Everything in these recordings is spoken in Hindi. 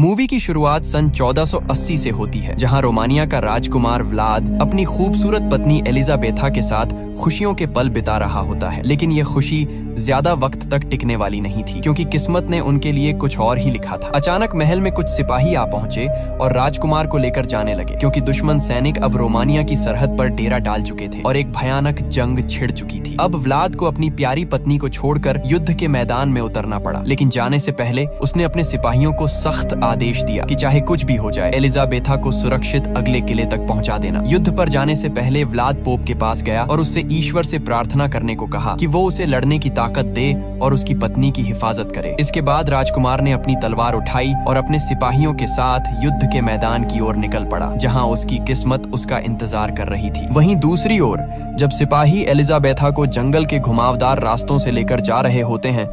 मूवी की शुरुआत सन 1480 से होती है, जहां रोमानिया का राजकुमार व्लाद अपनी खूबसूरत पत्नी एलिजाबेथा के साथ खुशियों के पल बिता रहा होता है। लेकिन ये खुशी ज्यादा वक्त तक टिकने वाली नहीं थी, क्योंकि किस्मत ने उनके लिए कुछ और ही लिखा था। अचानक महल में कुछ सिपाही आ पहुंचे और राजकुमार को लेकर जाने लगे, क्योंकि दुश्मन सैनिक अब रोमानिया की सरहद पर डेरा डाल चुके थे और एक भयानक जंग छिड़ चुकी थी। अब व्लाद को अपनी प्यारी पत्नी को छोड़कर युद्ध के मैदान में उतरना पड़ा, लेकिन जाने से पहले उसने अपने सिपाहियों को सख्त आदेश दिया कि चाहे कुछ भी हो जाए, एलिजाबेथा को सुरक्षित अगले किले तक पहुंचा देना। युद्ध पर जाने से पहले व्लाद पोप के पास गया और उससे ईश्वर से प्रार्थना करने को कहा कि वो उसे लड़ने की ताकत दे और उसकी पत्नी की हिफाजत करे। इसके बाद राजकुमार ने अपनी तलवार उठाई और अपने सिपाहियों के साथ युद्ध के मैदान की ओर निकल पड़ा, जहां उसकी किस्मत उसका इंतजार कर रही थी। वहीं दूसरी ओर जब सिपाही एलिजाबेथा को जंगल के घुमावदार रास्तों से लेकर जा रहे होते हैं,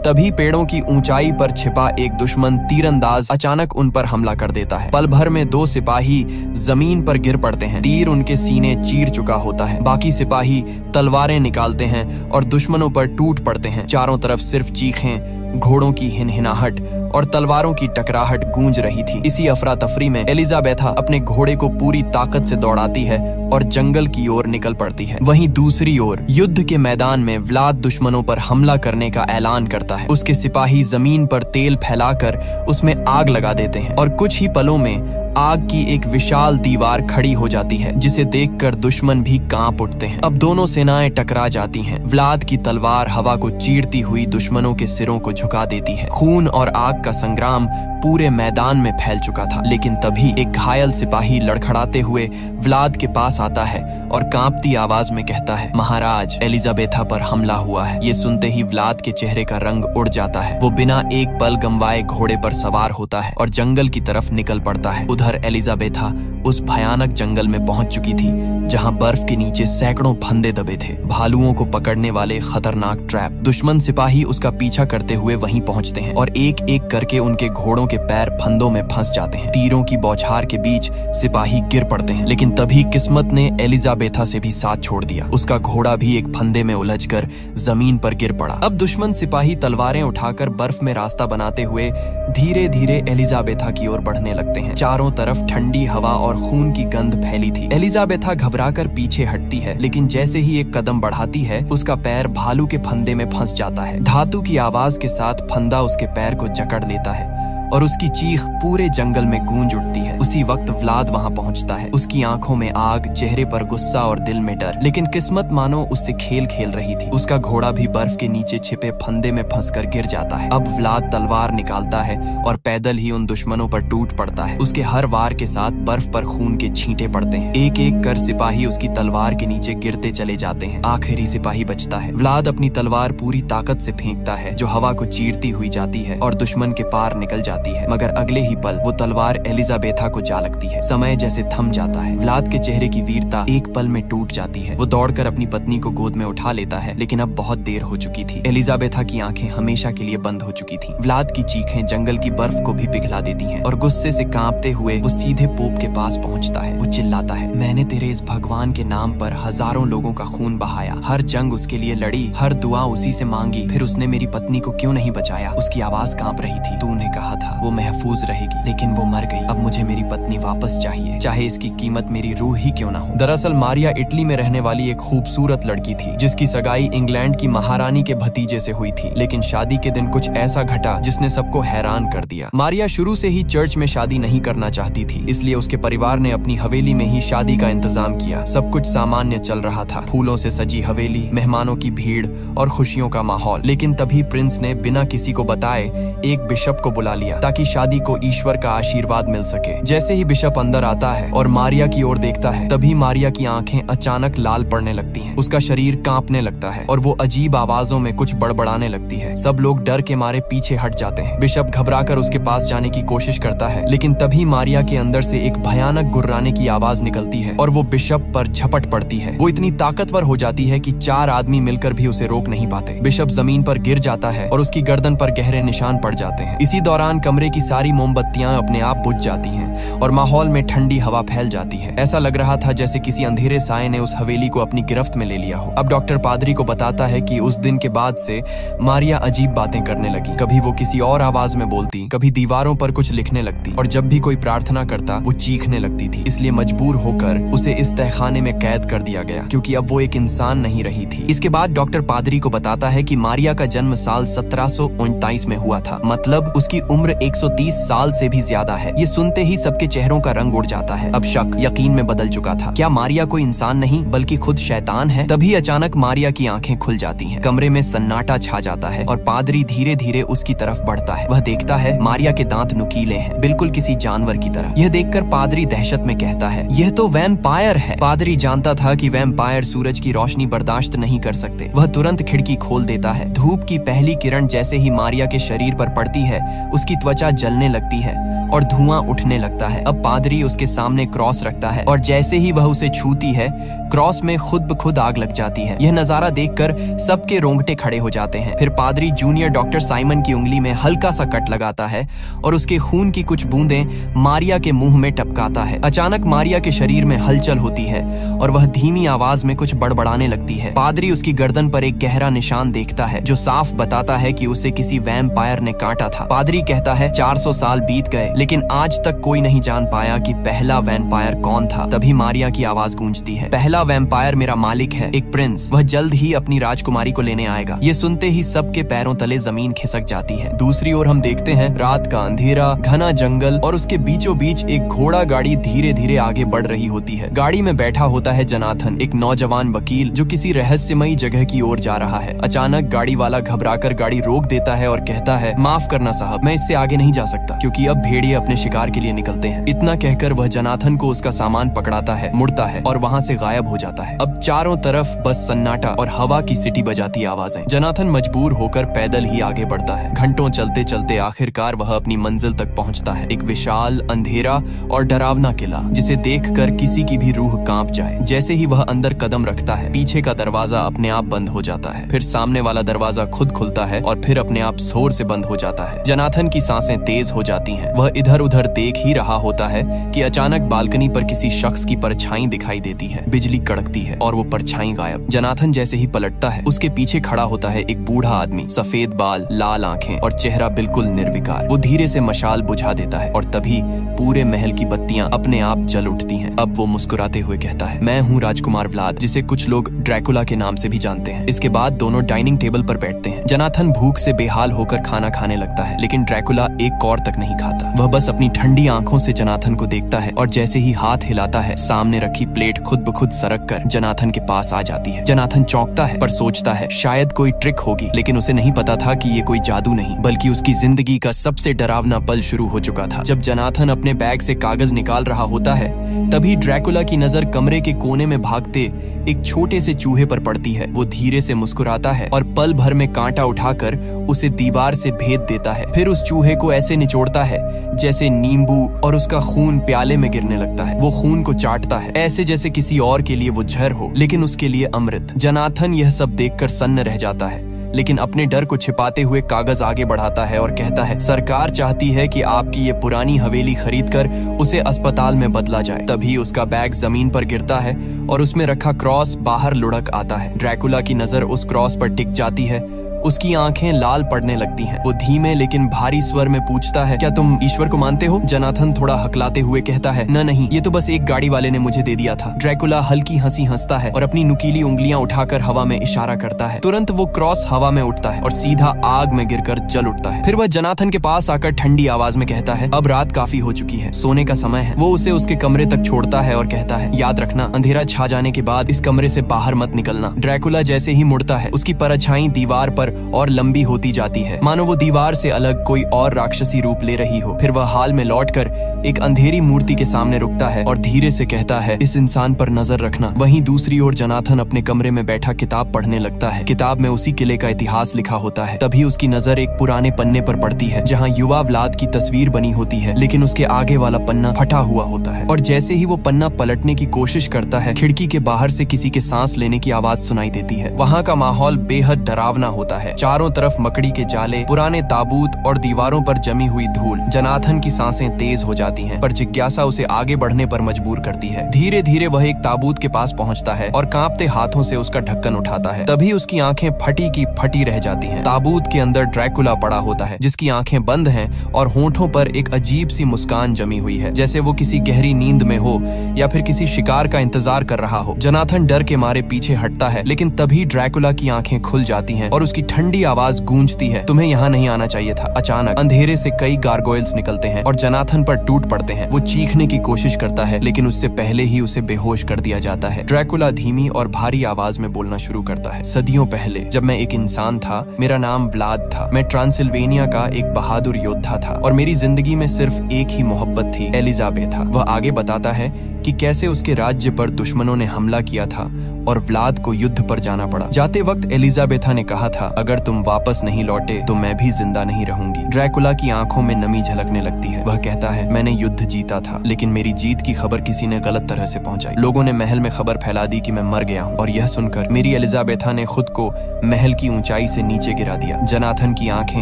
तभी पेड़ों की ऊंचाई पर छिपा एक दुश्मन तीरंदाज अचानक उन पर हमला कर देता है। पल भर में 2 सिपाही जमीन पर गिर पड़ते हैं। तीर उनके सीने चीर चुका होता है। बाकी सिपाही तलवारें निकालते हैं और दुश्मनों पर टूट पड़ते हैं। चारों तरफ सिर्फ चीखें, घोड़ों की हिनहिनाहट और तलवारों की टकराहट गूंज रही थी। इसी अफरा तफरी में एलिजाबेथा अपने घोड़े को पूरी ताकत से दौड़ाती है और जंगल की ओर निकल पड़ती है। वहीं दूसरी ओर युद्ध के मैदान में व्लाद दुश्मनों पर हमला करने का ऐलान करता है। उसके सिपाही जमीन पर तेल फैलाकर उसमें आग लगा देते हैं और कुछ ही पलों में आग की एक विशाल दीवार खड़ी हो जाती है, जिसे देखकर दुश्मन भी कांप उठते हैं। अब दोनों सेनाएं टकरा जाती हैं। व्लाद की तलवार हवा को चीरती हुई दुश्मनों के सिरों को झुका देती है। खून और आग का संग्राम पूरे मैदान में फैल चुका था। लेकिन तभी एक घायल सिपाही लड़खड़ाते हुए व्लाद के पास आता है और कांपती आवाज में कहता है, महाराज, एलिजाबेथा पर हमला हुआ है। ये सुनते ही व्लाद के चेहरे का रंग उड़ जाता है। वो बिना एक पल गंवाए घोड़े पर सवार होता है और जंगल की तरफ निकल पड़ता है। उधर एलिजाबेथा उस भयानक जंगल में पहुंच चुकी थी, जहां बर्फ के नीचे सैकड़ों फंदे दबे थे, भालुओं को पकड़ने वाले खतरनाक ट्रैप। दुश्मन सिपाही उसका पीछा करते हुए वहीं पहुंचते हैं और एक एक करके उनके घोड़ों के पैर फंदों में फंस जाते हैं। तीरों की बौछार के बीच सिपाही गिर पड़ते हैं, लेकिन तभी किस्मत ने एलिजाबेथा से भी साथ छोड़ दिया। उसका घोड़ा भी एक फंदे में उलझकर जमीन पर गिर पड़ा। अब दुश्मन सिपाही तलवारें उठाकर बर्फ में रास्ता बनाते हुए धीरे धीरे एलिजाबेथा की ओर बढ़ने लगते हैं। चारों तरफ ठंडी हवा और खून की गंध फैली थी। एलिजाबेथा घबराकर पीछे हटती है, लेकिन जैसे ही एक कदम बढ़ाती है, उसका पैर भालू के फंदे में फंस जाता है। धातु की आवाज के साथ फंदा उसके पैर को जकड़ लेता है और उसकी चीख पूरे जंगल में गूंज उठती है। उसी वक्त व्लाद वहां पहुंचता है। उसकी आंखों में आग, चेहरे पर गुस्सा और दिल में डर। लेकिन किस्मत मानो उससे खेल खेल रही थी। उसका घोड़ा भी बर्फ के नीचे छिपे फंदे में फंसकर गिर जाता है। अब व्लाद तलवार निकालता है और पैदल ही उन दुश्मनों पर टूट पड़ता है। उसके हर वार के साथ बर्फ पर खून के छींटे पड़ते हैं। एक एक कर सिपाही उसकी तलवार के नीचे गिरते चले जाते हैं। आखिरी सिपाही बचता है। व्लाद अपनी तलवार पूरी ताकत से फेंकता है, जो हवा को चीरती हुई जाती है और दुश्मन के पार निकल जाती है। मगर अगले ही पल वो तलवार एलिजाबेथा को जा लगती है। समय जैसे थम जाता है। व्लाद के चेहरे की वीरता एक पल में टूट जाती है। वो दौड़कर अपनी पत्नी को गोद में उठा लेता है, लेकिन अब बहुत देर हो चुकी थी। एलिजाबेथा की आंखें हमेशा के लिए बंद हो चुकी थीं। व्लाद की चीखें जंगल की बर्फ को भी पिघला देती हैं और गुस्से से कांपते हुए वो सीधे पोप के पास पहुंचता है। वो चिल्लाता है, मैंने तेरे इस भगवान के नाम पर हजारों लोगों का खून बहाया, हर जंग उसके लिए लड़ी, हर दुआ उसी से मांगी, फिर उसने मेरी पत्नी को क्यों नहीं बचाया? उसकी आवाज कांप रही थी। तूने कहा था वो महफूज रहेगी, लेकिन वो मर गई। अब मुझे मेरी पत्नी वापस चाहिए, चाहे इसकी कीमत मेरी रूह ही क्यों ना हो। दरअसल मारिया इटली में रहने वाली एक खूबसूरत लड़की थी, जिसकी सगाई इंग्लैंड की महारानी के भतीजे से हुई थी। लेकिन शादी के दिन कुछ ऐसा घटा जिसने सबको हैरान कर दिया। मारिया शुरू से ही चर्च में शादी नहीं करना चाहती थी, इसलिए उसके परिवार ने अपनी हवेली में ही शादी का इंतजाम किया। सब कुछ सामान्य चल रहा था, फूलों से सजी हवेली, मेहमानों की भीड़ और खुशियों का माहौल। लेकिन तभी प्रिंस ने बिना किसी को बताए एक बिशप को बुला लिया, ताकि शादी को ईश्वर का आशीर्वाद मिल सके। जैसे ही बिशप अंदर आता है और मारिया की ओर देखता है, तभी मारिया की आंखें अचानक लाल पड़ने लगती हैं। उसका शरीर कांपने लगता है और वो अजीब आवाजों में कुछ बड़बड़ाने लगती है। सब लोग डर के मारे पीछे हट जाते हैं। बिशप घबराकर उसके पास जाने की कोशिश करता है, लेकिन तभी मारिया के अंदर से एक भयानक गुर्राने की आवाज निकलती है और वो बिशप पर झपट पड़ती है। वो इतनी ताकतवर हो जाती है कि 4 आदमी मिलकर भी उसे रोक नहीं पाते। बिशप जमीन पर गिर जाता है और उसकी गर्दन पर गहरे निशान पड़ जाते हैं। इसी दौरान कमरे की सारी मोमबत्तियां अपने आप बुझ जाती हैं और माहौल में ठंडी हवा फैल जाती है। ऐसा लग रहा था जैसे किसी अंधेरे साए ने उस हवेली को अपनी गिरफ्त में ले लिया हो। अब डॉक्टर पादरी को बताता है कि उस दिन के बाद से मारिया अजीब बातें करने लगी। कभी वो किसी और आवाज में बोलती, कभी दीवारों पर कुछ लिखने लगती, और जब भी कोई प्रार्थना करता वो चीखने लगती थी। इसलिए मजबूर होकर उसे इस तहखाने में कैद कर दिया गया, क्योंकि अब वो एक इंसान नहीं रही थी। इसके बाद डॉक्टर पादरी को बताता है कि मारिया का जन्म साल 1739 में हुआ था, मतलब उसकी उम्र 130 साल से भी ज्यादा है। ये सुनते ही सबके चेहरों का रंग उड़ जाता है। अब शक यकीन में बदल चुका था। क्या मारिया कोई इंसान नहीं बल्कि खुद शैतान है? तभी अचानक मारिया की आंखें खुल जाती हैं। कमरे में सन्नाटा छा जाता है और पादरी धीरे धीरे उसकी तरफ बढ़ता है। वह देखता है मारिया के दांत नुकीले हैं, बिल्कुल किसी जानवर की तरह। यह देखकर पादरी दहशत में कहता है, यह तो वैम्पायर है। पादरी जानता था कि वैम्पायर सूरज की रोशनी बर्दाश्त नहीं कर सकते। वह तुरंत खिड़की खोल देता है। धूप की पहली किरण जैसे ही मारिया के शरीर पर पड़ती है, उसकी त्वचा जलने लगती है और धुआं उठने लगता है। अब पादरी उसके सामने क्रॉस रखता है और जैसे ही वह उसे छूती है, क्रॉस में खुद ब खुद आग लग जाती है। यह नजारा देखकर सबके रोंगटे खड़े हो जाते हैं। फिर पादरी जूनियर डॉक्टर साइमन की उंगली में हल्का सा कट लगाता है और उसके खून की कुछ बूंदें मारिया के मुंह में टपकाता है। अचानक मारिया के शरीर में हलचल होती है और वह धीमी आवाज में कुछ बड़बड़ाने लगती है। पादरी उसकी गर्दन पर एक गहरा निशान देखता है जो साफ बताता है कि उसे किसी वैम्पायर ने काटा था। पादरी कहता है 400 साल बीत गए, लेकिन आज तक कोई नहीं जान पाया कि पहला वैम्पायर कौन था। तभी मारिया की आवाज गूंजती है, पहला वैम्पायर मेरा मालिक है, एक प्रिंस। वह जल्द ही अपनी राजकुमारी को लेने आएगा। ये सुनते ही सबके पैरों तले जमीन खिसक जाती है। दूसरी ओर हम देखते हैं रात का अंधेरा, घना जंगल और उसके बीचों बीच एक घोड़ा गाड़ी धीरे धीरे आगे बढ़ रही होती है। गाड़ी में बैठा होता है जनाथन, एक नौजवान वकील जो किसी रहस्यमयी जगह की ओर जा रहा है। अचानक गाड़ी वाला घबराकर गाड़ी रोक देता है और कहता है, माफ करना साहब, मैं इससे आगे नहीं जा सकता, क्योंकि अब भेड़िए अपने शिकार के लिए निकलते हैं। इतना कहकर वह जनाथन को उसका सामान पकड़ाता है, मुड़ता है और वहाँ से गायब हो जाता है। अब चारों तरफ बस सन्नाटा और हवा की सीटी बजाती आवाजें। जनाथन मजबूर होकर पैदल ही आगे बढ़ता है। घंटों चलते चलते आखिरकार वह अपनी मंजिल तक पहुंचता है। एक विशाल, अंधेरा और डरावना किला जिसे देखकर किसी की भी रूह कांप जाए। जैसे ही वह अंदर कदम रखता है, पीछे का दरवाजा अपने आप बंद हो जाता है, फिर सामने वाला दरवाजा खुद खुलता है और फिर अपने आप जोर से बंद हो जाता है। जनाथन की सांसें तेज हो जाती हैं। वह इधर उधर देख ही रहा होता है कि अचानक बालकनी पर किसी शख्स की परछाई दिखाई देती है। बिजली कड़कती है और वो परछाई गायब। जनाथन जैसे ही पलटता है, उसके पीछे खड़ा होता है एक बूढ़ा आदमी, सफेद बाल, लाल आंखें और चेहरा बिल्कुल निर्विकार। वो धीरे से मशाल बुझा देता है और तभी पूरे महल की बत्तियां अपने आप जल उठती हैं। अब वो मुस्कुराते हुए कहता है, मैं हूँ राजकुमार व्लाद, जिसे कुछ लोग ड्रैकुला के नाम से भी जानते हैं। इसके बाद दोनों डाइनिंग टेबल पर बैठते हैं। जनाथन भूख से बेहाल होकर खाना खाने लगता है, लेकिन ड्रैकुला एक कौर तक नहीं खाता। वह बस अपनी ठंडी आंखों से जनाथन को देखता है और जैसे ही हाथ हिलाता है, सामने रखी प्लेट खुद ब खुद सरक कर जनाथन के पास आ जाती है। जनाथन चौंकता है पर सोचता है शायद कोई ट्रिक होगी, लेकिन उसे नहीं पता था कि ये कोई जादू नहीं बल्कि उसकी जिंदगी का सबसे डरावना पल शुरू हो चुका था। जब जनाथन अपने बैग से कागज निकाल रहा होता है, तभी ड्रैकुला की नजर कमरे के कोने में भागते एक छोटे से चूहे पर पड़ती है। वो धीरे से मुस्कुराता है और पल भर में कांटा उठाकर उसे दीवार से भेद देता है। फिर उस चूहे को ऐसे निचोड़ता है जैसे नींबू, और उसका खून प्याले में गिरने लगता है। वो खून को चाटता है ऐसे जैसे किसी और के लिए वो जहर हो, लेकिन उसके लिए अमृत। जनाथन यह सब देखकर सन्न रह जाता है, लेकिन अपने डर को छिपाते हुए कागज आगे बढ़ाता है और कहता है, सरकार चाहती है कि आपकी ये पुरानी हवेली खरीदकर उसे अस्पताल में बदला जाए। तभी उसका बैग जमीन पर गिरता है और उसमें रखा क्रॉस बाहर लुढ़क आता है। ड्रैकुला की नजर उस क्रॉस पर टिक जाती है। उसकी आंखें लाल पड़ने लगती हैं। वो धीमे लेकिन भारी स्वर में पूछता है, क्या तुम ईश्वर को मानते हो? जनाथन थोड़ा हकलाते हुए कहता है, न नहीं, ये तो बस एक गाड़ी वाले ने मुझे दे दिया था। ड्रैकुला हल्की हंसी हंसता है और अपनी नुकीली उंगलियां उठाकर हवा में इशारा करता है। तुरंत वो क्रॉस हवा में उठता है और सीधा आग में गिरकर जल उठता है। फिर वह जनाथन के पास आकर ठंडी आवाज में कहता है, अब रात काफी हो चुकी है, सोने का समय है। वो उसे उसके कमरे तक छोड़ता है और कहता है, याद रखना, अंधेरा छा जाने के बाद इस कमरे से बाहर मत निकलना। ड्रैकुला जैसे ही मुड़ता है, उसकी परछाई दीवार पर और लंबी होती जाती है, मानो वो दीवार से अलग कोई और राक्षसी रूप ले रही हो। फिर वह हाल में लौटकर एक अंधेरी मूर्ति के सामने रुकता है और धीरे से कहता है, इस इंसान पर नजर रखना। वहीं दूसरी ओर जनाथन अपने कमरे में बैठा किताब पढ़ने लगता है। किताब में उसी किले का इतिहास लिखा होता है। तभी उसकी नजर एक पुराने पन्ने पर पड़ती है जहाँ युवा व्लाद की तस्वीर बनी होती है, लेकिन उसके आगे वाला पन्ना फटा हुआ होता है। और जैसे ही वो पन्ना पलटने की कोशिश करता है, खिड़की के बाहर से किसी के सांस लेने की आवाज सुनाई देती है। वहाँ का माहौल बेहद डरावना होता है। है। चारों तरफ मकड़ी के जाले, पुराने ताबूत और दीवारों पर जमी हुई धूल। जोनाथन की सांसें तेज हो जाती हैं, पर जिज्ञासा उसे आगे बढ़ने पर मजबूर करती है। धीरे धीरे वह एक ताबूत के पास पहुंचता है और कांपते हाथों से उसका ढक्कन उठाता है। तभी उसकी आंखें फटी की फटी रह जाती हैं। ताबूत के अंदर ड्रैकुला पड़ा होता है, जिसकी आंखें बंद हैं और होंठों पर एक अजीब सी मुस्कान जमी हुई है, जैसे वो किसी गहरी नींद में हो या फिर किसी शिकार का इंतजार कर रहा हो। जोनाथन डर के मारे पीछे हटता है, लेकिन तभी ड्रैकुला की आंखें खुल जाती हैं और उसकी ठंडी आवाज गूंजती है, तुम्हें यहाँ नहीं आना चाहिए था। अचानक अंधेरे से कई गारगोयल्स निकलते हैं और जोनाथन पर टूट पड़ते हैं। वो चीखने की कोशिश करता है, लेकिन उससे पहले ही उसे बेहोश कर दिया जाता है। ड्रैकुला धीमी और भारी आवाज में बोलना शुरू करता है, सदियों पहले जब मैं एक इंसान था, मेरा नाम व्लाद था। मैं ट्रांसिल्वेनिया का एक बहादुर योद्धा था और मेरी जिंदगी में सिर्फ एक ही मोहब्बत थी, एलिजाबेथा। वह आगे बताता है कि कैसे उसके राज्य पर दुश्मनों ने हमला किया था और व्लाद को युद्ध पर जाना पड़ा। जाते वक्त एलिजाबेथा ने कहा था, अगर तुम वापस नहीं लौटे तो मैं भी जिंदा नहीं रहूंगी। ड्रैकुला की आंखों में नमी झलकने लगती है। वह कहता है, मैंने युद्ध जीता था, लेकिन मेरी जीत की खबर किसी ने गलत तरह से पहुंचाई। लोगों ने महल में खबर फैला दी कि मैं मर गया हूँ और यह सुनकर मेरी एलिजाबेथा ने खुद को महल की ऊंचाई से नीचे गिरा दिया। जोनाथन की आंखें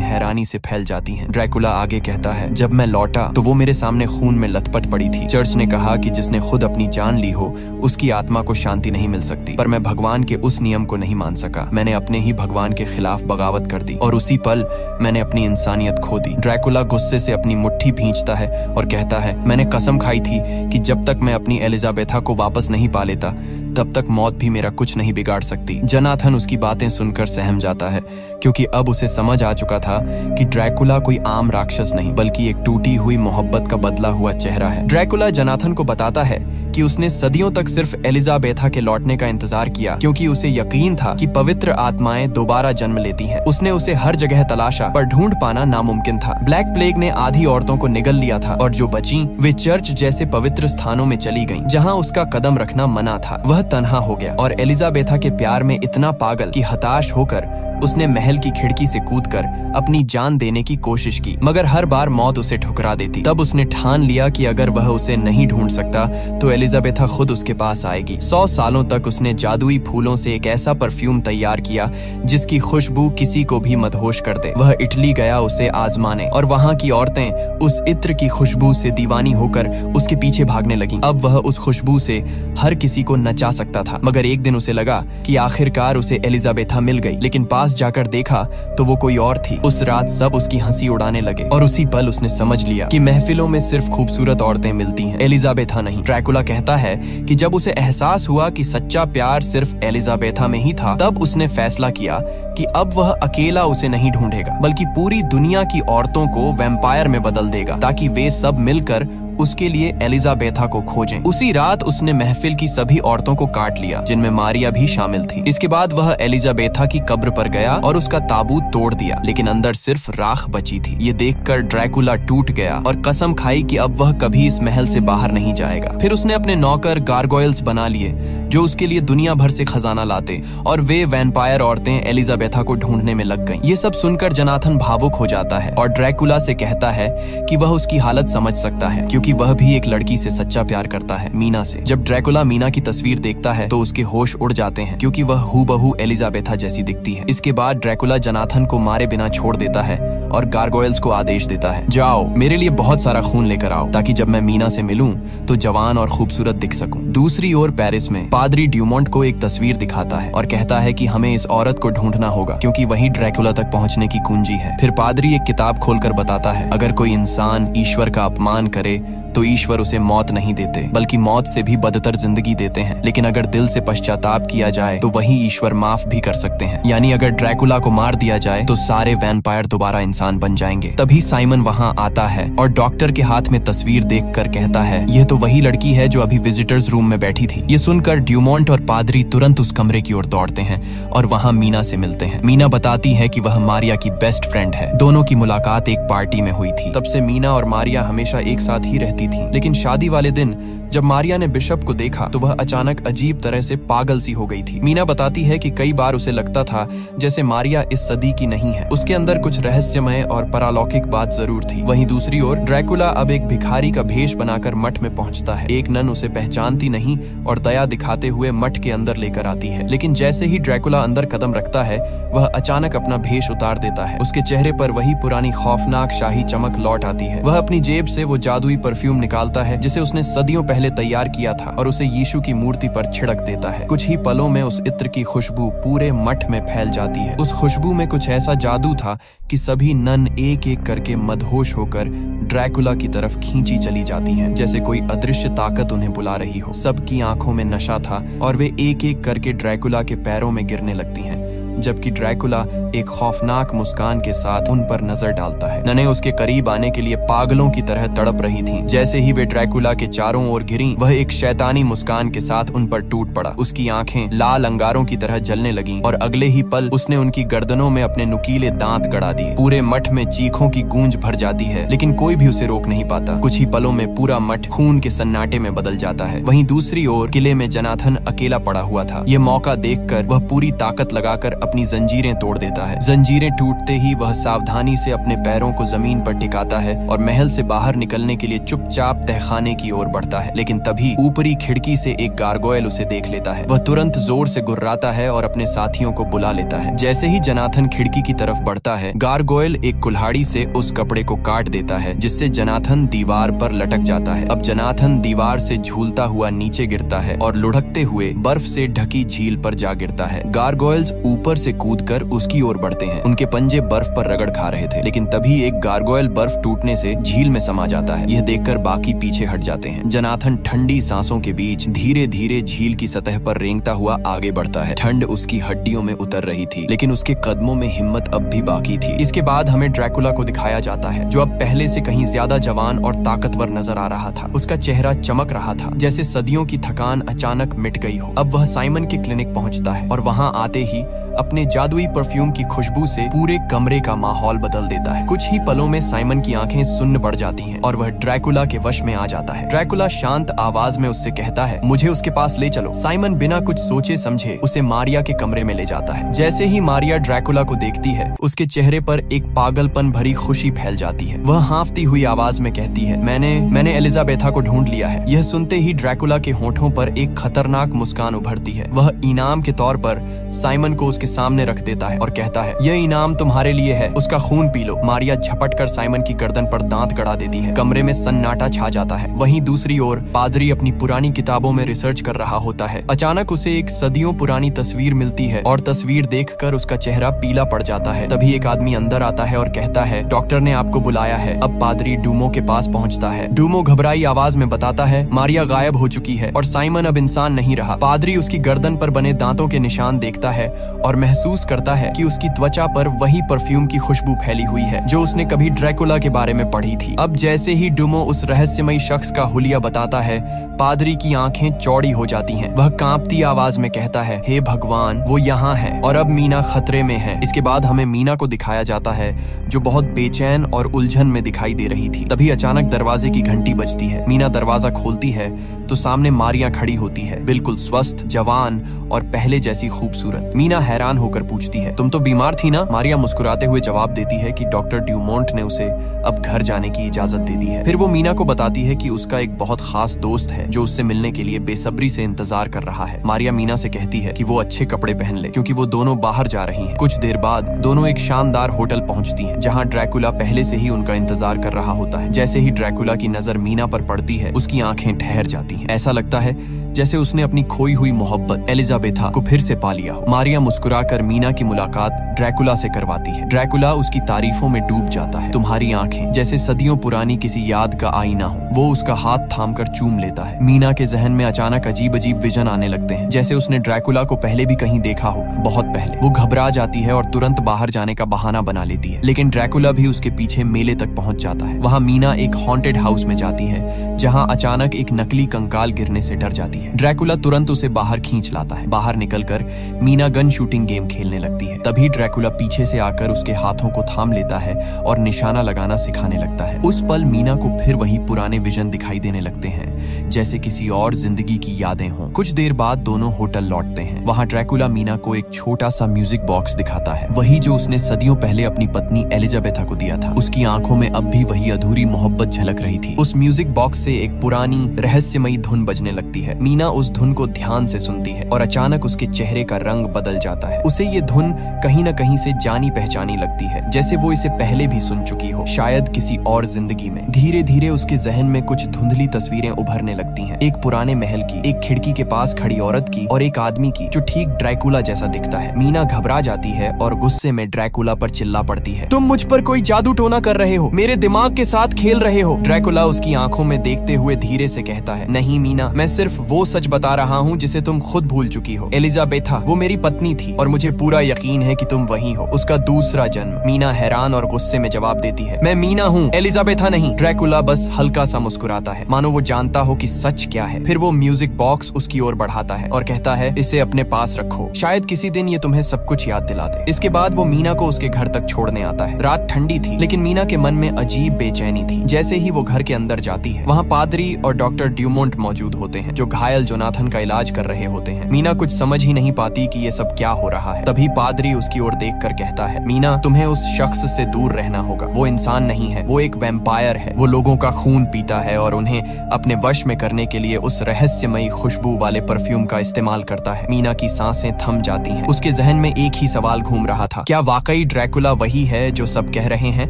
हैरानी से फैल जाती हैं। ड्रैकुला आगे कहता है, जब मैं लौटा तो वो मेरे सामने खून में लथपथ पड़ी थी। चर्च ने कहा कि जिसने खुद अपनी जान ली हो उसकी आत्मा को शांति नहीं मिल सकती, पर मैं भगवान के उस नियम को नहीं मान सका। मैंने अपने ही भगवान के खिलाफ बगावत कर दी और उसी पल मैंने अपनी इंसानियत खो दी। ड्रैकुला गुस्से से अपनी मुट्ठी भींचता है और कहता है, मैंने कसम खाई थी कि जब तक मैं अपनी एलिजाबेथा को वापस नहीं पा लेता तब तक मौत भी मेरा कुछ नहीं बिगाड़ सकती। जोनाथन उसकी बातें सुनकर सहम जाता है, क्योंकि अब उसे समझ आ चुका था कि ड्रैकुला कोई आम राक्षस नहीं, बल्कि एक टूटी हुई मोहब्बत का बदला हुआ चेहरा है। ड्रैकुला जोनाथन को बताता है कि उसने सदियों तक सिर्फ एलिजाबेथा के लौटने का इंतजार किया, क्योंकि उसे यकीन था कि पवित्र आत्माएं दोबारा जन्म लेती हैं। उसने उसे हर जगह तलाशा, पर ढूंढ पाना नामुमकिन था। ब्लैक प्लेग ने आधी औरतों को निगल लिया था और जो बची वे चर्च जैसे पवित्र स्थानों में चली गईं, जहां उसका कदम रखना मना था। वह तन्हा हो गया और एलिजाबेथा के प्यार में इतना पागल कि हताश होकर उसने महल की खिड़की से कूदकर अपनी जान देने की कोशिश की, मगर हर बार मौत उसे ठुकरा देती। तब उसने ठान लिया कि अगर वह उसे नहीं ढूंढ सकता तो एलिजाबेथा खुद उसके पास आएगी। 100 सालों तक उसने जादुई फूलों से एक ऐसा परफ्यूम तैयार किया जिसकी खुशबू किसी को भी मदहोश कर दे। वह इटली गया उसे आजमाने और वहाँ की औरतें उस इत्र की खुशबू से दीवानी होकर उसके पीछे भागने लगीं। अब वह उस खुशबू से हर किसी को नचा सकता था, मगर एक दिन उसे लगा कि आखिरकार उसे एलिजाबेथा मिल गई, लेकिन पास जाकर देखा तो वो कोई और थी। उस रात सब उसकी हंसी उड़ाने लगे और उसी पल उसने समझ लिया कि महफिलों में सिर्फ खूबसूरत औरतें मिलती हैं, एलिजाबेथा नहीं। ड्रैकुला कहता है कि जब उसे एहसास हुआ कि सच्चा प्यार सिर्फ एलिजाबेथा में ही था, तब उसने फैसला किया कि अब वह अकेला उसे नहीं ढूंढेगा, बल्कि पूरी दुनिया की औरतों को वैम्पायर में बदल देगा, ताकि वे सब मिलकर उसके लिए एलिजाबेथा को खोजें। उसी रात उसने महफिल की सभी औरतों को काट लिया, जिनमें मारिया भी शामिल थी। इसके बाद वह एलिजाबेथा की कब्र पर गया और उसका ताबूत तोड़ दिया, लेकिन अंदर सिर्फ राख बची थी। ये देखकर ड्रैकुला टूट गया और कसम खाई कि अब वह कभी इस महल से बाहर नहीं जाएगा। फिर उसने अपने नौकर गारगोयल्स बना लिए जो उसके लिए दुनिया भर से खजाना लाते, और वे वैम्पायर औरतें एलिजाबेथा को ढूंढने में लग गईं। ये सब सुनकर जोनाथन भावुक हो जाता है और ड्रैकुला से कहता है कि वह उसकी हालत समझ सकता है, क्योंकि वह भी एक लड़की से सच्चा प्यार करता है, मीना से। जब ड्रैकुला मीना की तस्वीर देखता है तो उसके होश उड़ जाते हैं, क्योंकि वह हूबहू एलिजाबेथा जैसी दिखती है। इसके बाद ड्रैकुला जोनाथन को मारे बिना छोड़ देता है और गारगोयल्स को आदेश देता है, जाओ मेरे लिए बहुत सारा खून लेकर आओ, ताकि जब मैं मीना से मिलूं तो जवान और खूबसूरत दिख सकूं। दूसरी ओर पेरिस में पादरी ड्यूमोंट को एक तस्वीर दिखाता है और कहता है कि हमें इस औरत को ढूंढना होगा, क्योंकि वही ड्रैकुला तक पहुंचने की कुंजी है। फिर पादरी एक किताब खोलकर बताता है, अगर कोई इंसान ईश्वर का अपमान करे तो ईश्वर उसे मौत नहीं देते, बल्कि मौत से भी बदतर जिंदगी देते हैं। लेकिन अगर दिल से पश्चाताप किया जाए तो वही ईश्वर माफ भी कर सकते हैं। यानी अगर ड्रैकुला को मार दिया जाए तो सारे वैम्पायर दोबारा इंसान बन जाएंगे। तभी साइमन वहां आता है और डॉक्टर के हाथ में तस्वीर देखकर कहता है, यह तो वही लड़की है जो अभी विजिटर्स रूम में बैठी थी। ये सुनकर ड्यूमोंट और पादरी तुरंत उस कमरे की ओर दौड़ते हैं और वहां मीना से मिलते हैं। मीना बताती है कि वह मारिया की बेस्ट फ्रेंड है। दोनों की मुलाकात एक पार्टी में हुई थी। तब से मीना और मारिया हमेशा एक साथ ही रहती थी, लेकिन शादी वाले दिन जब मारिया ने बिशप को देखा तो वह अचानक अजीब तरह से पागल सी हो गई थी। मीना बताती है कि कई बार उसे लगता था जैसे मारिया इस सदी की नहीं है, उसके अंदर कुछ रहस्यमय और परालौकिक बात जरूर थी। वहीं दूसरी ओर ड्रैकुला अब एक भिखारी का भेष बनाकर मठ में पहुंचता है। एक नन उसे पहचानती नहीं और दया दिखाते हुए मठ के अंदर लेकर आती है, लेकिन जैसे ही ड्रैकुला अंदर कदम रखता है वह अचानक अपना भेष उतार देता है। उसके चेहरे पर वही पुरानी खौफनाक शाही चमक लौट आती है। वह अपनी जेब से वो जादुई परफ्यूम निकालता है जिसे उसने सदियों पहले तैयार किया था और उसे यीशु की मूर्ति पर छिड़क देता है। कुछ ही पलों में उस इत्र की खुशबू पूरे मठ में फैल जाती है। उस खुशबू में कुछ ऐसा जादू था कि सभी नन एक एक करके मदहोश होकर ड्रैकुला की तरफ खींची चली जाती हैं, जैसे कोई अदृश्य ताकत उन्हें बुला रही हो। सबकी आंखों में नशा था और वे एक एक करके ड्रैकुला के पैरों में गिरने लगती हैं, जबकि ड्रैकुला एक खौफनाक मुस्कान के साथ उन पर नजर डालता है। ननें उसके करीब आने के लिए पागलों की तरह तड़प रही थीं। जैसे ही वे ड्रैकुला के चारों ओर गिरीं, वह एक शैतानी मुस्कान के साथ उन पर टूट पड़ा। उसकी आंखें लाल अंगारों की तरह जलने लगीं और अगले ही पल उसने उनकी गर्दनों में अपने नुकीले दांत गड़ा दिए। पूरे मठ में चीखों की गूंज भर जाती है, लेकिन कोई भी उसे रोक नहीं पाता। कुछ ही पलों में पूरा मठ खून के सन्नाटे में बदल जाता है। वहीं दूसरी ओर किले में जनाथन अकेला पड़ा हुआ था। ये मौका देखकर वह पूरी ताकत लगाकर अपनी जंजीरें तोड़ देता है। जंजीरें टूटते ही वह सावधानी से अपने पैरों को जमीन पर टिकाता है और महल से बाहर निकलने के लिए चुपचाप तहखाने की ओर बढ़ता है। लेकिन तभी ऊपरी खिड़की से एक गारगोयल उसे देख लेता है। वह तुरंत जोर से गुर्राता है और अपने साथियों को बुला लेता है। जैसे ही जनाथन खिड़की की तरफ बढ़ता है, गारगोयल एक कुल्हाड़ी से उस कपड़े को काट देता है, जिससे जनाथन दीवार पर लटक जाता है। अब जनाथन दीवार से झूलता हुआ नीचे गिरता है और लुढ़कते हुए बर्फ से ढकी झील पर जा गिरता है। गारगोयल्स ऊपर से कूदकर उसकी ओर बढ़ते हैं। उनके पंजे बर्फ पर रगड़ खा रहे थे, लेकिन तभी एक गारगोयल बर्फ टूटने से झील में समा जाता है। यह देखकर बाकी पीछे हट जाते हैं। जनाथन ठंडी सांसों के बीच धीरे धीरे झील की सतह पर रेंगता हुआ आगे बढ़ता है। ठंड उसकी हड्डियों में उतर रही थी, लेकिन उसके कदमों में हिम्मत अब भी बाकी थी। इसके बाद हमें ड्रैकुला को दिखाया जाता है, जो अब पहले से कहीं ज्यादा जवान और ताकतवर नजर आ रहा था। उसका चेहरा चमक रहा था, जैसे सदियों की थकान अचानक मिट गई हो। अब वह साइमन के क्लिनिक पहुंचता है और वहां आते ही अपने जादुई परफ्यूम की खुशबू से पूरे कमरे का माहौल बदल देता है। कुछ ही पलों में साइमन की आंखें सुन्न पड़ जाती हैं और वह ड्रैकुला के वश में आ जाता है। ड्रैकुला शांत आवाज में उससे कहता है, मुझे उसके पास ले चलो। साइमन बिना कुछ सोचे समझे उसे मारिया के कमरे में ले जाता है। जैसे ही मारिया ड्रैकुला को देखती है, उसके चेहरे पर एक पागलपन भरी खुशी फैल जाती है। वह हांफती हुई आवाज में कहती है, मैंने एलिजाबेथा को ढूंढ लिया है। यह सुनते ही ड्रैकुला के होठों पर एक खतरनाक मुस्कान उभरती है। वह इनाम के तौर पर साइमन को उसके सामने रख देता है और कहता है, यह इनाम तुम्हारे लिए है, उसका खून पी लो। मारिया झपटकर साइमन की गर्दन पर दांत गड़ा देती है। कमरे में सन्नाटा छा जाता है। वहीं दूसरी ओर पादरी अपनी पुरानी किताबों में रिसर्च कर रहा होता है। अचानक उसे एक सदियों पुरानी तस्वीर मिलती है और तस्वीर देखकर उसका चेहरा पीला पड़ जाता है। तभी एक आदमी अंदर आता है और कहता है, डॉक्टर ने आपको बुलाया है। अब पादरी डूमो के पास पहुंचता है। डूमो घबराई आवाज में बताता है, मारिया गायब हो चुकी है और साइमन अब इंसान नहीं रहा। पादरी उसकी गर्दन पर बने दांतों के निशान देखता है और महसूस करता है कि उसकी त्वचा पर वही परफ्यूम की खुशबू फैली हुई है जो उसने कभी ड्रैकुला के बारे में पढ़ी थी। अब जैसे ही डूमो उस रहस्यमयी शख्स का हुलिया बताता है, पादरी की आंखें चौड़ी हो जाती हैं। वह कांपती आवाज में कहता है, हे भगवान, वो यहाँ है और अब मीना खतरे में है। इसके बाद हमें मीना को दिखाया जाता है, जो बहुत बेचैन और उलझन में दिखाई दे रही थी। तभी अचानक दरवाजे की घंटी बजती है। मीना दरवाजा खोलती है तो सामने मारिया खड़ी होती है, बिल्कुल स्वस्थ, जवान और पहले जैसी खूबसूरत। मीना हैरान होकर पूछती है, तुम तो बीमार थी ना? मारिया मुस्कुराते हुए जवाब देती है कि डॉक्टर ड्यूमोंट ने उसे अब घर जाने की इजाजत दे दी है। फिर वो मीना को बताती है कि उसका एक बहुत खास दोस्त है जो उससे मिलने के लिए बेसब्री से इंतजार कर रहा है। मारिया मीना से कहती है कि वो अच्छे कपड़े पहन ले, क्योंकि वो दोनों बाहर जा रही हैं। कुछ देर बाद दोनों एक शानदार होटल पहुंचती हैं, जहां ड्रैकुला पहले से ही उनका इंतजार कर रहा होता है। जैसे ही ड्रैकुला की नजर मीना पर पड़ती है, उसकी आंखें ठहर जाती हैं। ऐसा लगता है जैसे उसने अपनी खोई हुई मोहब्बत एलिजाबेथा को फिर से पा लिया हो। मारिया मुस्कुराकर मीना की मुलाकात ड्रैकुला से करवाती है। ड्रैकुला उसकी तारीफों में डूब जाता है। तुम्हारी आंखें जैसे सदियों पुरानी किसी याद का आईना हो। वो उसका हाथ थामकर चूम लेता है। मीना के जहन में अचानक अजीब अजीब विजन आने लगते हैं, जैसे उसने ड्रैकुला को पहले भी कहीं देखा हो, बहुत पहले। वो घबरा जाती है और तुरंत बाहर जाने का बहाना बना लेती है, लेकिन ड्रैकुला भी उसके पीछे मेले तक पहुंच जाता है। वहां मीना एक हॉन्टेड हाउस में जाती है, जहाँ अचानक एक नकली कंकाल गिरने से डर जाती है। ड्रैकुला तुरंत उसे बाहर खींच लाता है। बाहर निकलकर मीना गन शूटिंग गेम खेलने लगती है। तभी ड्रैकुला पीछे से आकर उसके हाथों को थाम लेता है और निशाना लगाना सिखाने लगता है। उस पल मीना को फिर वही पुराने विजन दिखाई देने लगते हैं, जैसे किसी और जिंदगी की यादें हों। कुछ देर बाद दोनों होटल लौटते हैं। वहाँ ड्रैकुला मीना को एक छोटा सा म्यूजिक बॉक्स दिखाता है, वही जो उसने सदियों पहले अपनी पत्नी एलिजाबेथा को दिया था। उसकी आंखों में अब भी वही अधूरी मोहब्बत झलक रही थी। उस म्यूजिक बॉक्स से एक पुरानी रहस्यमयी धुन बजने लगती है। मीना उस धुन को ध्यान से सुनती है और अचानक उसके चेहरे का रंग बदल जाता है। उसे ये धुन कहीं न कहीं से जानी पहचानी लगती है, जैसे वो इसे पहले भी सुन चुकी हो, शायद किसी और जिंदगी में। धीरे धीरे उसके जहन में कुछ धुंधली तस्वीरें उभरने लगती हैं। एक पुराने महल की, एक खिड़की के पास खड़ी औरत की और एक आदमी की जो ठीक ड्रैकुला जैसा दिखता है। मीना घबरा जाती है और गुस्से में ड्रैकुला पर चिल्ला पड़ती है, तुम मुझ पर कोई जादू टोना कर रहे हो, मेरे दिमाग के साथ खेल रहे हो। ड्रैकुला उसकी आंखों में देखते हुए धीरे से कहता है, नहीं मीना, मैं सिर्फ वो सच बता रहा हूँ जिसे तुम खुद भूल चुकी हो। एलिजाबेथा वो मेरी पत्नी थी और मुझे पूरा यकीन है कि तुम वही हो, उसका दूसरा जन्म। मीना हैरान और गुस्से में जवाब देती है, मैं मीना हूँ, एलिजाबेथा नहीं। ड्रैकुला बस हल्का सा मुस्कुराता है, मानो वो जानता हो कि सच क्या है। फिर वो म्यूजिक बॉक्स उसकी ओर बढ़ाता है और कहता है, इसे अपने पास रखो, शायद किसी दिन ये तुम्हें सब कुछ याद दिला दे। इसके बाद वो मीना को उसके घर तक छोड़ने आता है। रात ठंडी थी, लेकिन मीना के मन में अजीब बेचैनी थी। जैसे ही वो घर के अंदर जाती है, वहाँ पादरी और डॉक्टर ड्यूमोंट मौजूद होते हैं, जो घायल जोनाथन का इलाज कर रहे होते हैं। मीना कुछ समझ ही नहीं पाती कि ये सब क्या हो रहा है। तभी पादरी उसकी ओर देखकर कहता है, मीना, तुम्हें उस शख्स से दूर रहना होगा। वो इंसान नहीं है, वो एक वैम्पायर है। वो लोगों का खून पीता है और उन्हें अपने वश में करने के लिए उस रहस्यमयी खुशबू वाले परफ्यूम का इस्तेमाल करता है। मीना की सांसें थम जाती हैं। उसके जहन में एक ही सवाल घूम रहा था, क्या वाकई ड्रैकुला वही है जो सब कह रहे हैं,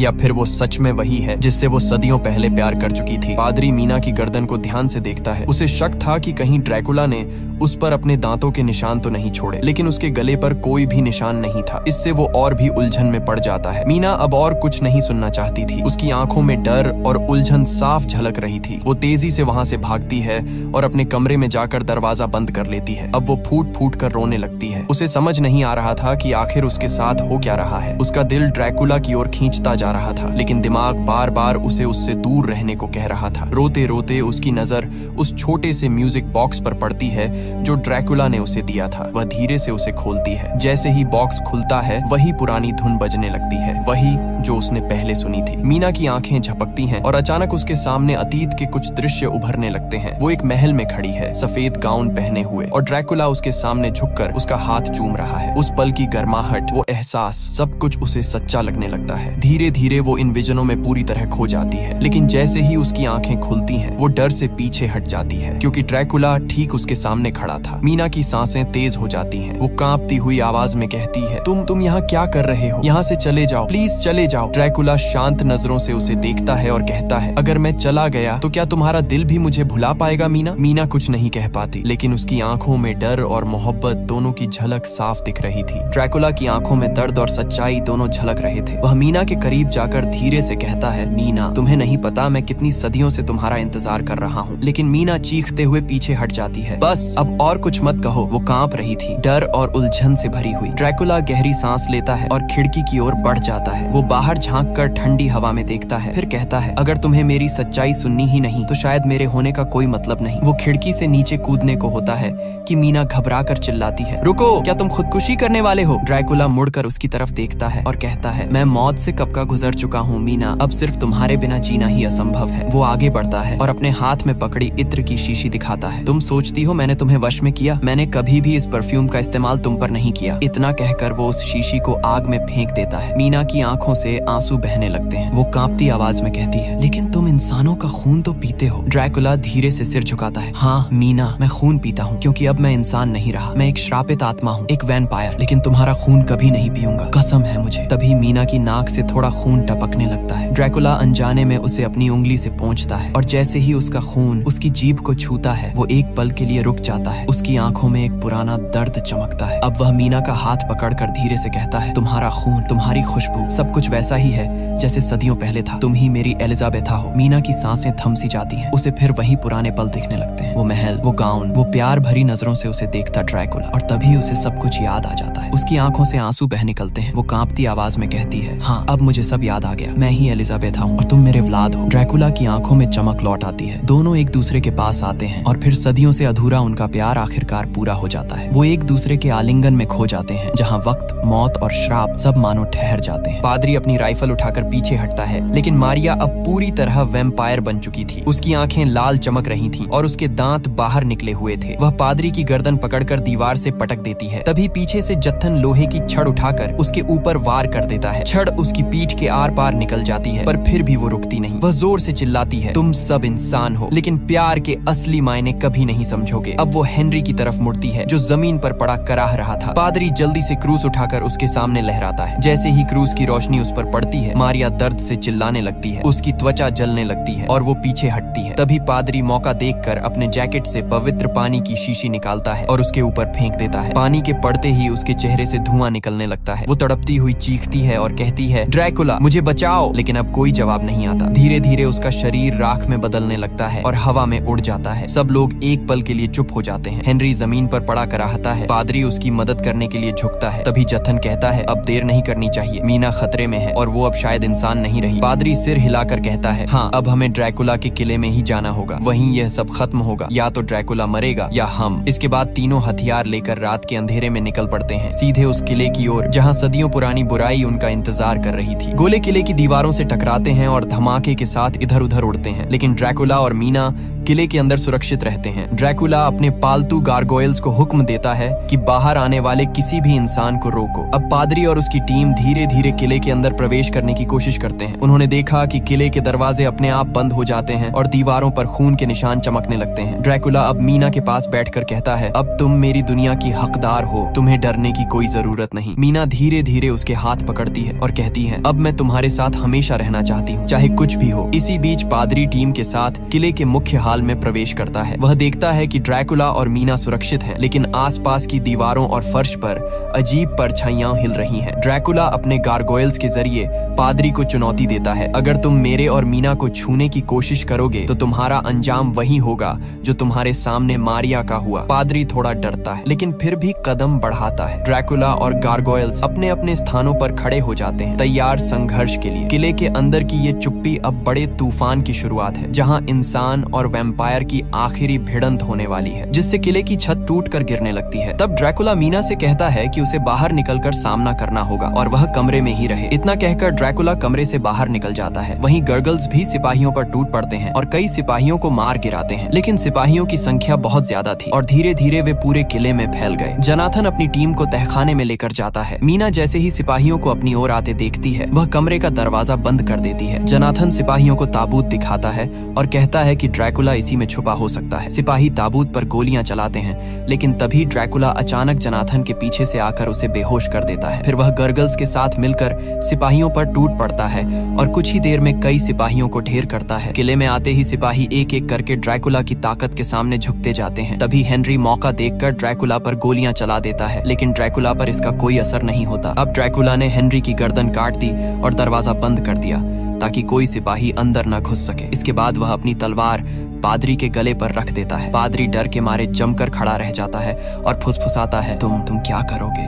या फिर वो सच में वही है जिससे वो सदियों पहले प्यार कर चुकी थी। पादरी मीना की गर्दन को ध्यान से देखता है। उसे शक था कि कहीं ड्रैकुला ने उस पर अपने दांतों के निशान तो नहीं छोड़े, लेकिन उसके गले पर कोई भी निशान नहीं था। इससे वो और भी उलझन में पड़ जाता है। मीना अब और कुछ नहीं सुनना चाहती थी। उसकी आंखों में डर और उलझन साफ झलक रही थी। वो तेजी से वहां से भागती है और अपने कमरे में जाकर दरवाजा बंद कर लेती है। अब वो फूट फूट कर रोने लगती है। उसे समझ नहीं आ रहा था कि आखिर उसके साथ हो क्या रहा है। उसका दिल ड्रैकुला की ओर खींचता जा रहा था, लेकिन दिमाग बार बार उसे उससे दूर रहने को कह रहा था। रोते रोते उसकी नजर उस छोटे से म्यूजिक बॉक्स पर पड़ती है जो ड्रैकुला ने उसे दिया था। वह धीरे से उसे खोलती है। जैसे ही बॉक्स खुलता है, वही पुरानी धुन बजने लगती है, वही जो उसने पहले सुनी थी। मीना की आंखें झपकती हैं और अचानक उसके सामने अतीत के कुछ दृश्य उभरने लगते हैं। वो एक महल में खड़ी है, सफेद गाउन पहने हुए, और ड्रैकुला उसके सामने झुककर उसका हाथ चूम रहा है। उस पल की गर्माहट, वो एहसास, सब कुछ उसे सच्चा लगने लगता है। धीरे धीरे वो इन विजनों में पूरी तरह खो जाती है, लेकिन जैसे ही उसकी आंखें खुलती हैं, वो डर से पीछे हट जाती है, क्योंकि ड्रैकुला ठीक उसके सामने खड़ा था। मीना की सांसें तेज हो जाती हैं। वो कांपती हुई आवाज में कहती है, तुम यहाँ क्या कर रहे हो? यहाँ से चले जाओ, प्लीज चले जाओ। ड्रैकुला शांत नजरों से उसे देखता है और कहता है, अगर मैं चला गया तो क्या तुम्हारा दिल भी मुझे भुला पाएगा मीना? मीना कुछ नहीं कह पाती, लेकिन उसकी आंखों में डर और मोहब्बत दोनों की झलक साफ दिख रही थी। ड्रैकुला की आंखों में दर्द और सच्चाई दोनों झलक रहे थे। वह मीना के करीब जाकर धीरे से कहता है, मीना, तुम्हें नहीं पता मैं कितनी सदियों से तुम्हारा इंतजार कर रहा हूँ। लेकिन मीना चीखते हुए पीछे हट जाती है। बस अब और कुछ मत कहो। वो कांप रही थी, डर और उलझन से भरी हुई। ड्रैकुला गहरी सांस लेता है और खिड़की की ओर बढ़ जाता है। वो बाहर झांक कर ठंडी हवा में देखता है, फिर कहता है, अगर तुम्हें मेरी सच्चाई सुननी ही नहीं तो शायद मेरे होने का कोई मतलब नहीं। वो खिड़की से नीचे कूदने को होता है कि मीना घबरा कर चिल्लाती है, रुको, क्या तुम खुदकुशी करने वाले हो? ड्रैकुला मुड़कर उसकी तरफ देखता है और कहता है, मैं मौत से कब का गुजर चुका हूँ मीना, अब सिर्फ तुम्हारे बिना जीना ही असंभव है। वो आगे बढ़ता है और अपने हाथ में पकड़ी इत्र की शीशी दिखाता है। तुम सोचती हो मैंने तुम्हें वश में किया? मैंने कभी भी इस परफ्यूम का इस्तेमाल तुम पर नहीं किया। इतना कहकर वो उस शीशी को आग में फेंक देता है। मीना की आंखों से आंसू बहने लगते हैं। वो कांपती आवाज में कहती है, लेकिन तुम इंसानों का खून तो पीते हो। ड्रैकुला धीरे से सिर झुकाता है, हाँ मीना, मैं खून पीता हूँ, क्योंकि अब मैं इंसान नहीं रहा। मैं एक श्रापित आत्मा हूँ, एक वैम्पायर, लेकिन तुम्हारा खून कभी नहीं पीऊंगा, कसम है मुझे। तभी मीना की नाक से थोड़ा खून टपकने लगता है। ड्रैकुला अनजाने में उसे अपनी उंगली से पोंछता है और जैसे ही उसका खून उसकी जीभ को छूता है, वो एक पल के लिए रुक जाता है। उसकी आंखों में एक पुराना दर्द चमकता है। अब वह मीना का हाथ पकड़कर धीरे से कहता है, तुम्हारा खून, तुम्हारी खुशबू, सब कुछ वैसा ही है जैसे सदियों पहले था। तुम ही मेरी एलिजाबेथा हो। मीना की सांसें थम सी जाती हैं। उसे फिर वही पुराने पल दिखने लगते हैं। वो महल, वो गाउन, वो प्यार भरी नजरों से उसे देखता ड्रैकुला, और तभी उसे सब कुछ याद आ जाता है। उसकी आंखों से आंसू बह निकलते हैं। वो कांपती आवाज में कहती है, हाँ अब मुझे सब याद आ गया। मैं ही एलिजाबेथा हूँ और तुम मेरे औलाद हो। ड्रैकुला की आंखों में चमक न्यूयॉर्क लौट आती है। दोनों एक दूसरे के पास आते हैं और फिर सदियों से अधूरा उनका प्यार आखिरकार पूरा हो जाता है। वो एक दूसरे के आलिंगन में खो जाते हैं, जहाँ वक्त, मौत और श्राप सब मानो ठहर जाते हैं। पादरी अपनी राइफल उठाकर पीछे हटता है, लेकिन मारिया अब पूरी तरह वैम्पायर बन चुकी थी। उसकी आंखें लाल चमक रही थीं और उसके दांत बाहर निकले हुए थे। वह पादरी की गर्दन पकड़कर दीवार से पटक देती है। तभी पीछे से जत्थन लोहे की छड़ उठाकर उसके ऊपर वार कर देता है। छड़ उसकी पीठ के आर पार निकल जाती है, पर फिर भी वो रुकती नहीं। वह जोर से चिल्लाती है, तुम सब इंसान हो, लेकिन प्यार के असली मायने कभी नहीं समझोगे। अब वो हेनरी की तरफ मुड़ती है, जो जमीन पर पड़ा कराह रहा था। पादरी जल्दी से क्रूस उठाकर उसके सामने लहराता है। जैसे ही क्रूस की रोशनी उस पर पड़ती है, मारिया दर्द से चिल्लाने लगती है। उसकी त्वचा जलने लगती है और वो पीछे हटती है। तभी पादरी मौका देखकर अपने जैकेट से पवित्र पानी की शीशी निकालता है और उसके ऊपर फेंक देता है। पानी के पड़ते ही उसके चेहरे से धुआं निकलने लगता है। वो तड़पती हुई चीखती है और कहती है, ड्रैकुला मुझे बचाओ, लेकिन अब कोई जवाब नहीं आता। धीरे धीरे उसका शरीर राख में बदलने लगता है और हवा में उड़ जाता है। सब लोग एक पल के लिए चुप हो जाते हैं। हेनरी जमीन पर पड़ा कराहता है। पादरी उसकी मदद करने के लिए झुकता है। तभी जत्थन कहता है, अब देर नहीं करनी चाहिए, मीना खतरे में है और वो अब शायद इंसान नहीं रही। पादरी सिर हिलाकर कहता है, हाँ, अब हमें ड्रैकुला के किले में ही जाना होगा। वहीं यह सब खत्म होगा, या तो ड्रैकुला मरेगा या हम। इसके बाद तीनों हथियार लेकर रात के अंधेरे में निकल पड़ते हैं, सीधे उस किले की ओर जहाँ सदियों पुरानी बुराई उनका इंतजार कर रही थी। गोले किले की दीवारों से टकराते हैं और धमाके के साथ इधर उधर उड़ते हैं, लेकिन ड्रैकुला और मीना किले के अंदर सुरक्षित रहते हैं। ड्रैकुला अपने पालतू गारगोयल्स को हुक्म देता है कि बाहर आने वाले किसी भी इंसान को रोको। अब पादरी और उसकी टीम धीरे धीरे किले के अंदर प्रवेश करने की कोशिश करते हैं। उन्होंने देखा कि किले के दरवाजे अपने आप बंद हो जाते हैं और दीवारों पर खून के निशान चमकने लगते हैं। ड्रैकुला अब मीना के पास बैठकर कहता है, अब तुम मेरी दुनिया की हकदार हो, तुम्हें डरने की कोई जरूरत नहीं। मीना धीरे धीरे उसके हाथ पकड़ती है और कहती है, अब मैं तुम्हारे साथ हमेशा रहना चाहती हूँ, चाहे कुछ भी हो। इसी बीच पादरी टीम के साथ किले के मुख्य हाल में प्रवेश करता है। वह देखता है कि ड्रैकुला और मीना सुरक्षित हैं, लेकिन आसपास की दीवारों और फर्श पर अजीब परछाइयां हिल रही हैं। ड्रैकुला अपने गारगोयल्स के जरिए पादरी को चुनौती देता है, अगर तुम मेरे और मीना को छूने की कोशिश करोगे तो तुम्हारा अंजाम वही होगा जो तुम्हारे सामने मारिया का हुआ। पादरी थोड़ा डरता है, लेकिन फिर भी कदम बढ़ाता है। ड्रैकुला और गारगोयल्स अपने अपने स्थानों पर खड़े हो जाते हैं, तैयार संघर्ष के लिए। किले के अंदर की ये चुप्पी अब बड़े तूफान की शुरुआत है, जहाँ इंसान और वैम्पायर की आखिरी भिड़ंत होने वाली है, जिससे किले की छत टूटकर गिरने लगती है। तब ड्रैकुला मीना से कहता है कि उसे बाहर निकलकर सामना करना होगा और वह कमरे में ही रहे। इतना कहकर ड्रैकुला कमरे से बाहर निकल जाता है। वहीं गर्गल्स भी सिपाहियों पर टूट पड़ते हैं और कई सिपाहियों को मार गिराते हैं, लेकिन सिपाहियों की संख्या बहुत ज्यादा थी और धीरे धीरे वे पूरे किले में फैल गए। जनाथन अपनी टीम को तहखाने में लेकर जाता है। मीना जैसे ही सिपाहियों को अपनी ओर आते देखती है, वह कमरे का दरवाजा बंद कर देती है। जनाथन सिपाहियों को ताबूत दिखाता है और कहता है कि ड्रैकुला इसी में छुपा हो सकता है। सिपाही ताबूत पर गोलियां चलाते हैं, लेकिन तभी ड्रैकुला अचानक जनाथन के पीछे से आकर उसे बेहोश कर देता है। फिर वह गर्गल्स के साथ मिलकर सिपाहियों पर टूट पड़ता है और कुछ ही देर में कई सिपाहियों को ढेर करता है। किले में आते ही सिपाही एक एक करके ड्रैकुला की ताकत के सामने झुकते जाते हैं। तभी हेनरी मौका देखकर ड्रैकुला पर गोलियां चला देता है, लेकिन ड्रैकुला पर इसका कोई असर नहीं होता। अब ड्रैकुला ने हेनरी की गर्दन काट दी और दरवाजा बंद कर दिया ताकि कोई सिपाही अंदर न घुस सके। इसके बाद वह अपनी तलवार पादरी के गले पर रख देता है। पादरी डर के मारे जमकर खड़ा रह जाता है और फुसफुसाता है, तुम क्या करोगे?